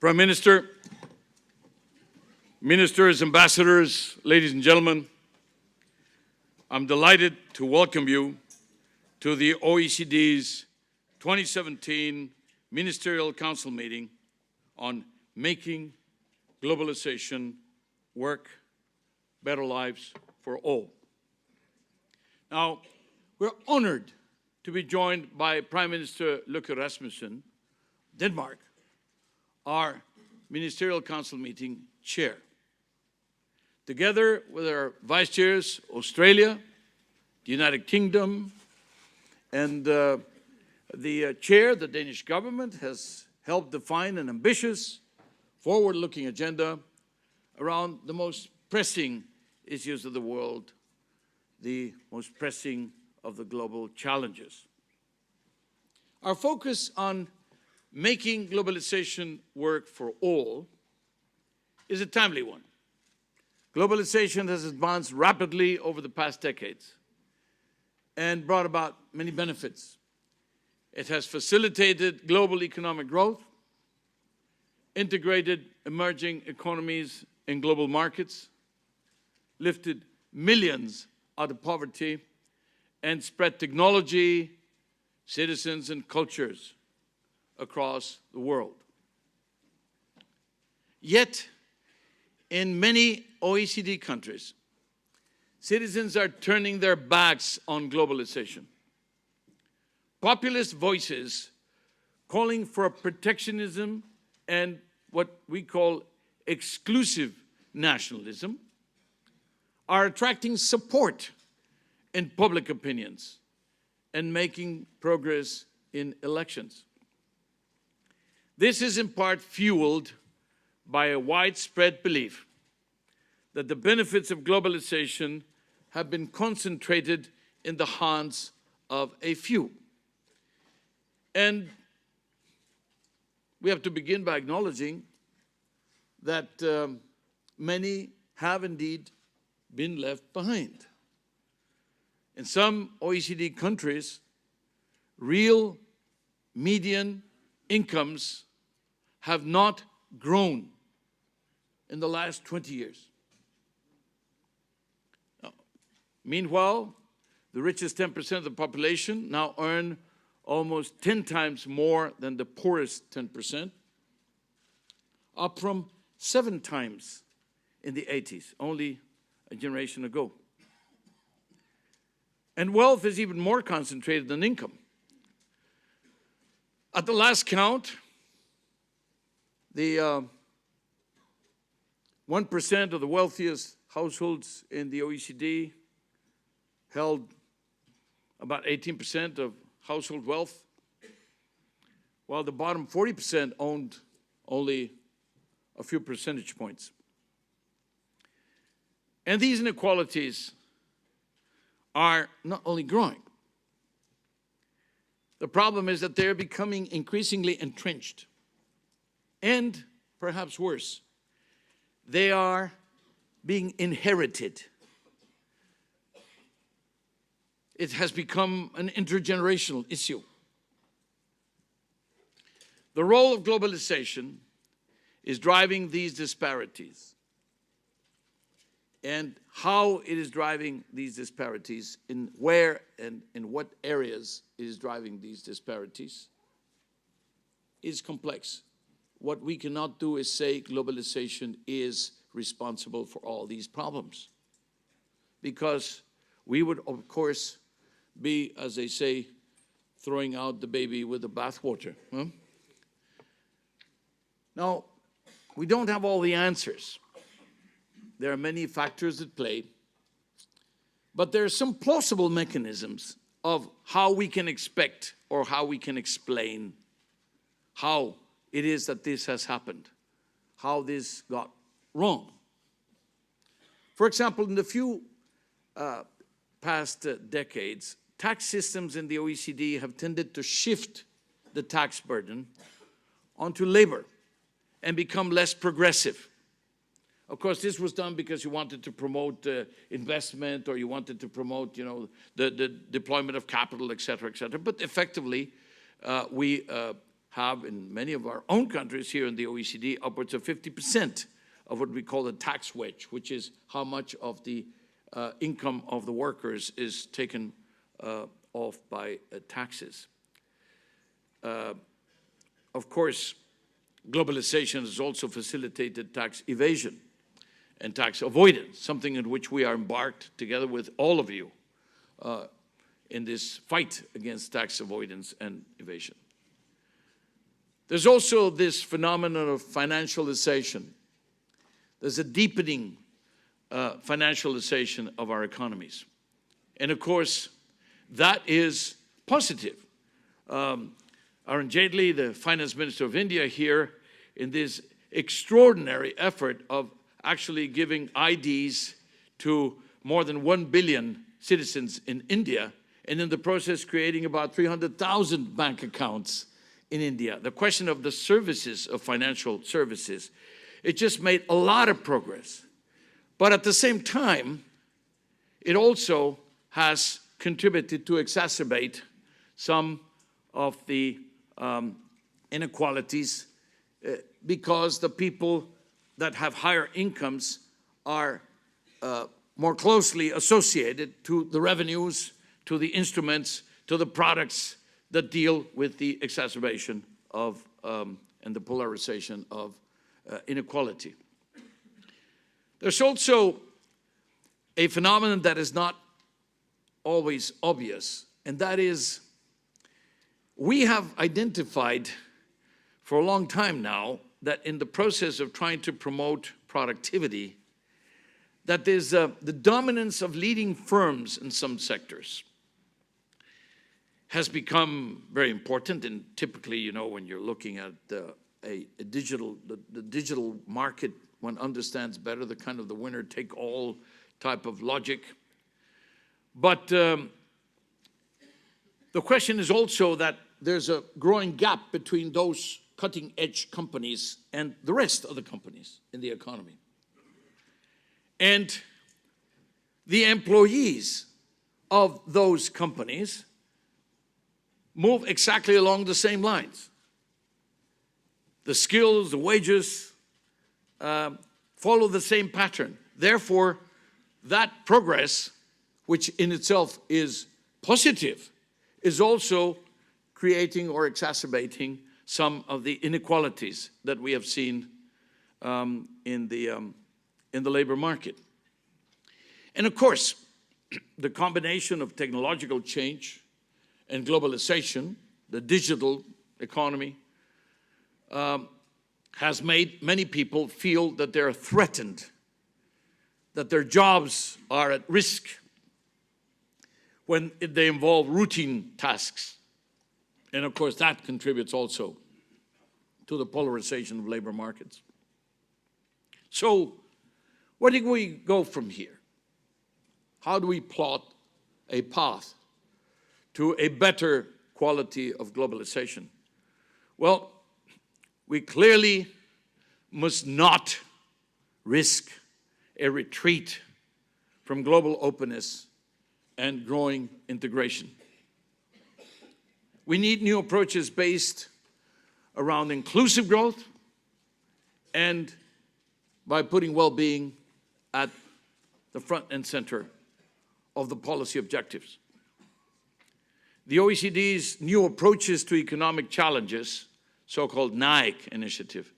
Prime Minister, ministers, ambassadors, ladies and gentlemen, I'm delighted to welcome you to the OECD's 2017 Ministerial Council meeting on making globalization work, better lives for all. Now, we're honored to be joined by Prime Minister Løkke Rasmussen, Denmark, our Ministerial Council meeting chair. Together with our vice chairs, Australia, the United Kingdom, and the chair, the Danish government, has helped define an ambitious, forward-looking agenda around the most pressing issues of the world, the most pressing of the global challenges. Our focus on making globalization work for all is a timely one. Globalization has advanced rapidly over the past decades and brought about many benefits. It has facilitated global economic growth, integrated emerging economies in global markets, lifted millions out of poverty, and spread technology, citizens, and cultures across the world. Yet, in many OECD countries, citizens are turning their backs on globalization. Populist voices calling for protectionism and what we call exclusive nationalism are attracting support in public opinions and making progress in elections. This is in part fueled by a widespread belief that the benefits of globalization have been concentrated in the hands of a few. And we have to begin by acknowledging that many have indeed been left behind. In some OECD countries, real median incomes have not grown in the last 20 years. Meanwhile, the richest 10% of the population now earn almost 10 times more than the poorest 10%, up from 7 times in the 80s, only a generation ago. And wealth is even more concentrated than income. At the last count, the 1% of the wealthiest households in the OECD held about 18% of household wealth, while the bottom 40% owned only a few percentage points. And these inequalities are not only growing. The problem is that they're becoming increasingly entrenched. And, perhaps worse, they are being inherited. It has become an intergenerational issue. The role of globalization is driving these disparities. And how it is driving these disparities, in where and in what areas it is driving these disparities, is complex. What we cannot do is say globalization is responsible for all these problems, because we would, of course, be, as they say, throwing out the baby with the bathwater. Huh? Now, we don't have all the answers. There are many factors at play, but there are some plausible mechanisms of how we can expect or how we can explain how it is that this has happened, how this got wrong. For example, in the few past decades, tax systems in the OECD have tended to shift the tax burden onto labor and become less progressive. Of course, this was done because you wanted to promote investment, or you wanted to promote, the deployment of capital, et cetera, et cetera. But effectively, we have in many of our own countries here in the OECD upwards of 50% of what we call the tax wedge, which is how much of the income of the workers is taken off by taxes. Of course, globalization has also facilitated tax evasion and tax avoidance, something in which we are embarked together with all of you in this fight against tax avoidance and evasion. There's also this phenomenon of financialization. There's a deepening financialization of our economies. And of course, that is positive. Arun Jaitley, the finance minister of India here, in this extraordinary effort of actually giving IDs to more than 1 billion citizens in India, and in the process creating about 300,000 bank accounts in India. The question of the services, of financial services, it just made a lot of progress. But at the same time, it also has contributed to exacerbate some of the inequalities because the people that have higher incomes are more closely associated to the revenues, to the instruments, to the products that deal with the exacerbation of and the polarization of inequality. There's also a phenomenon that is not always obvious, and that is we have identified for a long time now that in the process of trying to promote productivity, that there's the dominance of leading firms in some sectors has become very important. And typically, you know, when you're looking at the digital market, one understands better the kind of the winner-take-all type of logic. But the question is also that there's a growing gap between those cutting-edge companies and the rest of the companies in the economy. And the employees of those companies move exactly along the same lines. The skills, the wages follow the same pattern. Therefore, that progress, which in itself is positive, is also creating or exacerbating some of the inequalities that we have seen in the labor market. And of course, the combination of technological change and globalization, the digital economy, has made many people feel that they're threatened, that their jobs are at risk when they involve routine tasks. And of course, that contributes also to the polarization of labor markets. So, where do we go from here? How do we plot a path to a better quality of globalization? Well, we clearly must not risk a retreat from global openness and growing integration. We need new approaches based around inclusive growth and by putting well-being at the front and center of the policy objectives. The OECD's new approaches to economic challenges, so-called NAEC initiative,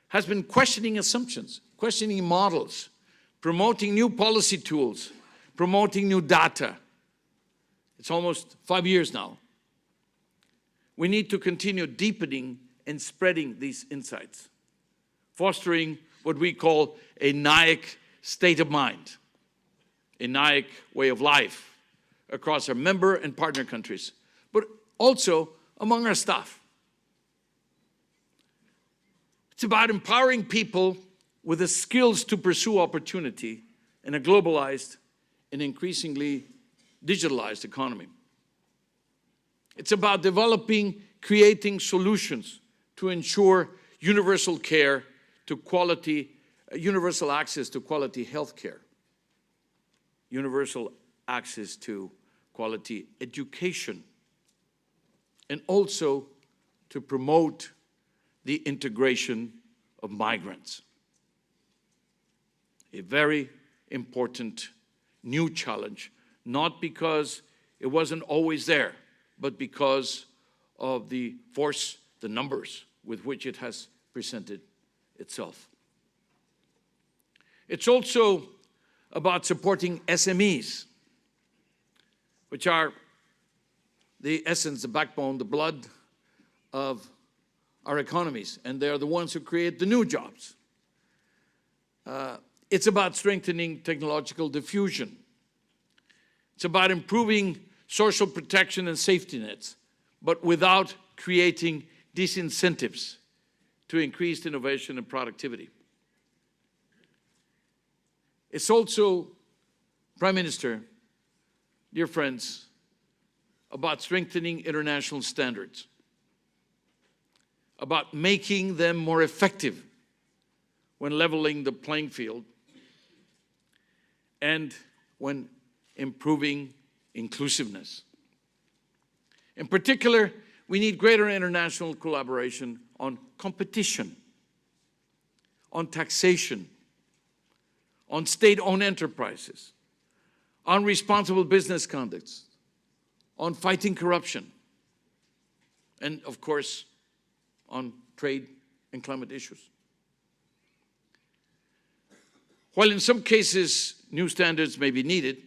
has been questioning assumptions, questioning models, promoting new policy tools, promoting new data. It's almost 5 years now. We need to continue deepening and spreading these insights, fostering what we call a NAEC state of mind, a NAEC way of life across our member and partner countries, but also among our staff. It's about empowering people with the skills to pursue opportunity in a globalized and increasingly digitalized economy. It's about developing, creating solutions to ensure universal care to quality, universal access to quality health care, universal access to quality education, and also to promote the integration of migrants. A very important new challenge, not because it wasn't always there, but because of the force, the numbers with which it has presented itself. It's also about supporting SMEs, which are the essence, the backbone, the blood of our economies, and they are the ones who create the new jobs. It's about strengthening technological diffusion. It's about improving social protection and safety nets, but without creating disincentives to increased innovation and productivity. It's also, Prime Minister, dear friends, about strengthening international standards, about making them more effective when leveling the playing field, and when improving inclusiveness. In particular, we need greater international collaboration on competition, on taxation, on state-owned enterprises, on responsible business conduct, on fighting corruption, and of course, on trade and climate issues. While in some cases new standards may be needed,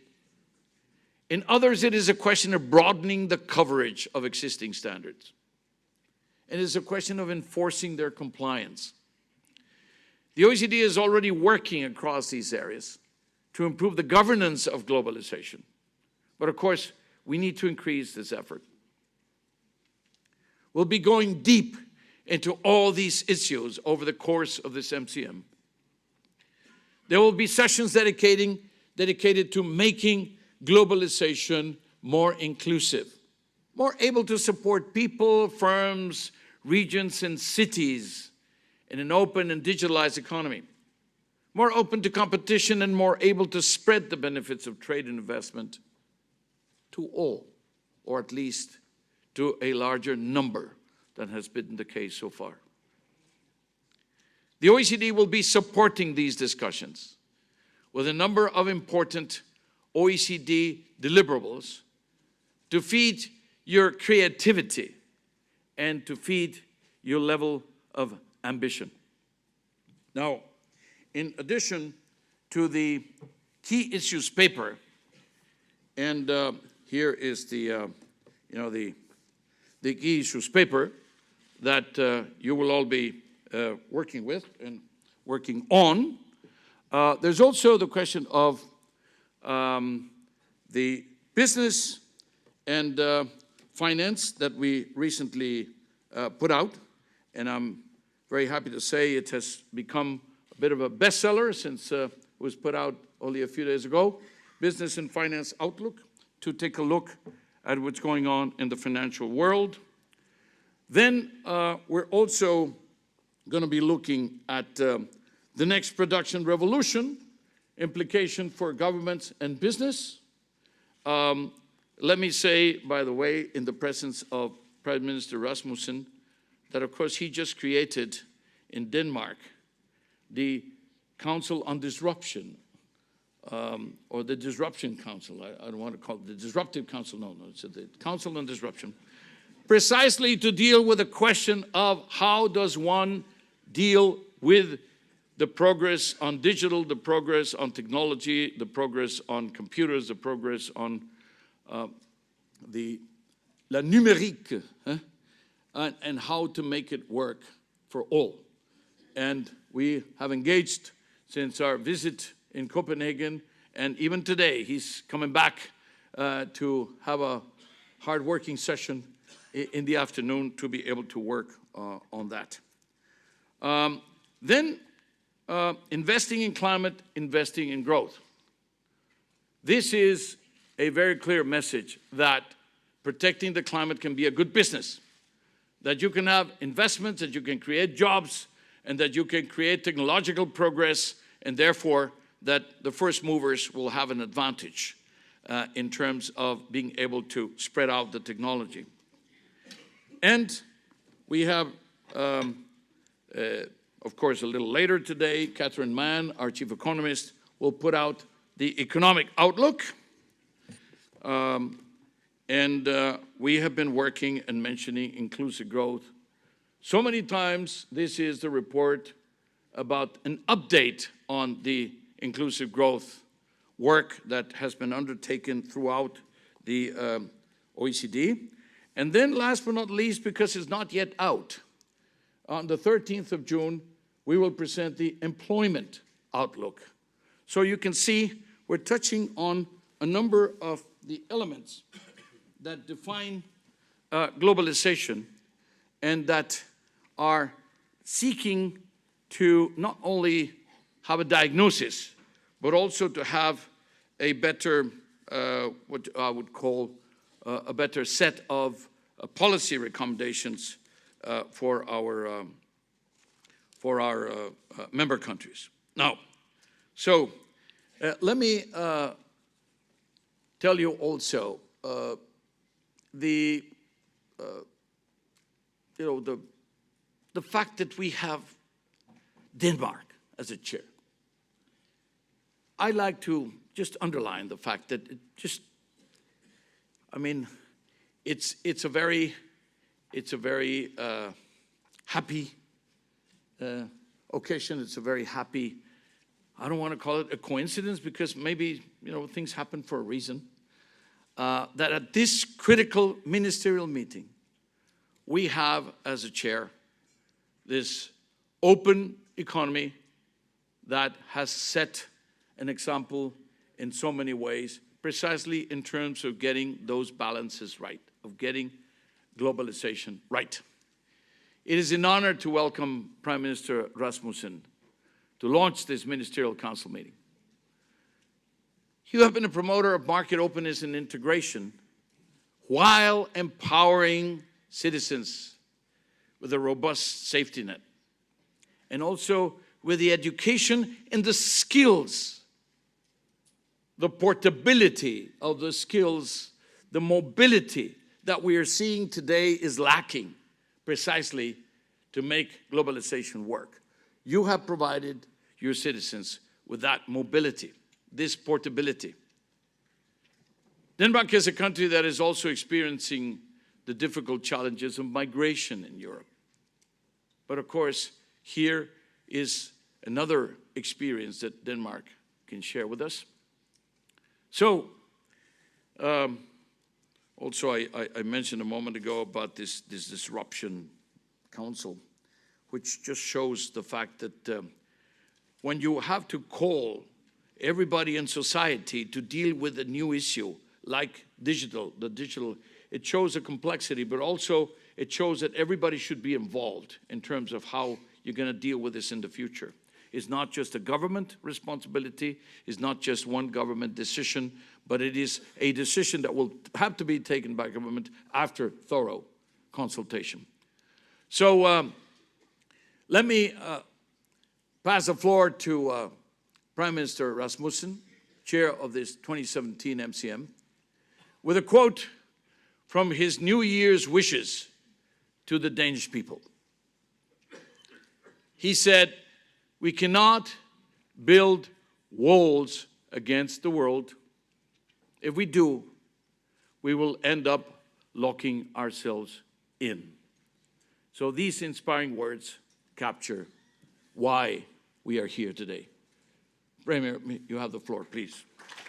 in others it is a question of broadening the coverage of existing standards. It is a question of enforcing their compliance. The OECD is already working across these areas to improve the governance of globalization. But of course, we need to increase this effort. We'll be going deep into all these issues over the course of this MCM. There will be sessions dedicated to making globalization more inclusive, more able to support people, firms, regions, and cities in an open and digitalized economy, more open to competition and more able to spread the benefits of trade and investment to all, or at least to a larger number than has been the case so far. The OECD will be supporting these discussions with a number of important OECD deliverables to feed your creativity and to feed your level of ambition. Now, in addition to the key issues paper, and here is the key issues paper that you will all be working with and working on. There's also the question of the business and finance that we recently put out, and I'm very happy to say it has become a bit of a bestseller since it was put out only a few days ago. Business and Finance Outlook, to take a look at what's going on in the financial world. Then we're also going to be looking at the next production revolution, implication for governments and business. Let me say, by the way, in the presence of Prime Minister Rasmussen, that of course he just created in Denmark the Council on Disruption, or the Disruption Council. I don't want to call it the Disruptive Council, no, it's the Council on Disruption, precisely to deal with the question of how does one deal with the progress on digital, the progress on technology, the progress on computers, the progress on la numérique, and how to make it work for all. And we have engaged since our visit in Copenhagen, and even today he's coming back to have a hard-working session in the afternoon to be able to work on that. Then investing in climate, investing in growth. This is a very clear message that protecting the climate can be a good business, that you can have investments, that you can create jobs, and that you can create technological progress, and therefore that the first movers will have an advantage in terms of being able to spread out the technology. And we have, of course, a little later today, Catherine Mann, our chief economist, will put out the economic outlook. We have been working and mentioning inclusive growth so many times. This is the report about an update on the inclusive growth work that has been undertaken throughout the OECD. And then last but not least, because it's not yet out, on the 13th of June, we will present the employment outlook. So you can see we're touching on a number of the elements that define globalization and that are seeking to not only have a diagnosis, but also to have a better, what I would call a better set of policy recommendations for our member countries. Now, so let me tell you also the fact that we have Denmark as a chair. I like to just underline the fact that it's a very happy occasion. It's a very happy, I don't want to call it a coincidence because maybe, things happen for a reason. That at this critical ministerial meeting, we have as a chair this open economy that has set an example in so many ways, precisely in terms of getting those balances right, of getting globalization right. It is an honor to welcome Prime Minister Rasmussen to launch this Ministerial Council meeting. You have been a promoter of market openness and integration while empowering citizens with a robust safety net, and also with the education and the skills, the portability of the skills, the mobility that we are seeing today is lacking precisely to make globalization work. You have provided your citizens with that mobility, this portability. Denmark is a country that is also experiencing the difficult challenges of migration in Europe. But of course, here is another experience that Denmark can share with us. So, also I mentioned a moment ago about this disruption council, which just shows the fact that when you have to call everybody in society to deal with a new issue like the digital, it shows a complexity, but also it shows that everybody should be involved in terms of how you're going to deal with this in the future. It's not just a government responsibility, it's not just one government decision, but it is a decision that will have to be taken by government after thorough consultation. So let me pass the floor to Prime Minister Rasmussen, chair of this 2017 MCM, with a quote from his New Year's wishes to the Danish people. He said, "We cannot build walls against the world. If we do, we will end up locking ourselves in." So these inspiring words capture why we are here today. Premier, you have the floor, please.